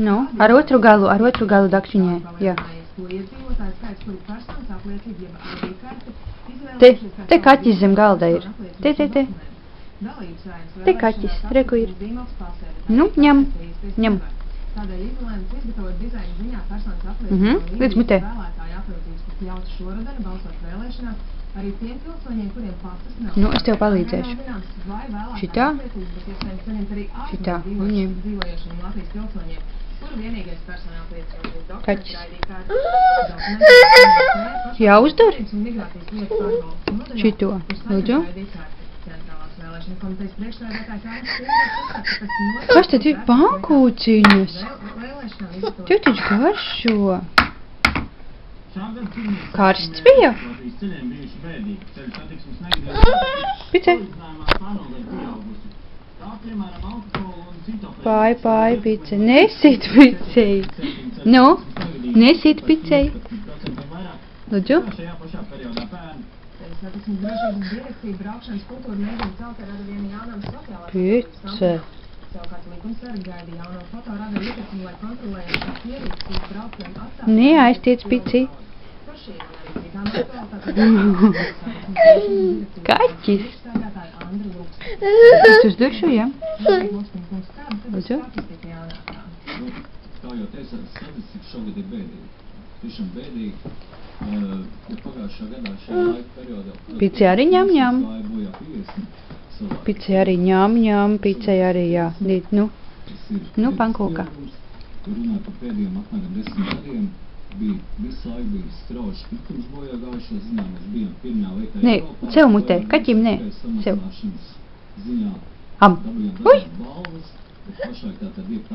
Nu, ar otru galu dakšiņai, jā. Te kaķis zem galda ir. Te. Te kaķis, reku ir. Nu, ņem. Līdz mutē. Nu, es tev palīdzēšu. Šitā, un ņem. Kaķis. Jāuzdar? Šito, lūdzu. Kas tad ir pankūciņas? Tev taču garšo. Karsts bija? Pice? Pai, pice. Nesit picei. Nu, nesit picei. Lūdzu. Pice. Neaiztiec pici. Kaķis. Es uzduršu, jā? Lūdzu. Kā jau teicu, statistika šogad ir bēdīga. Tiešām bēdīga. Pagājušā gadā šajā laika periodā... Pici arī ņem. Pici arī ņem, pici arī, jā. Nu, pankūka. Runāt par pēdējiem apmēram 10 gadiem. Visu laiku bija strauši kritums bojā gājušo ziņā. Mēs bijām pirmajā vietā Nē, sev mutē, kaķim nē. Sev. Am. Uj! Balvas, bet pašlaik tā tad ir tā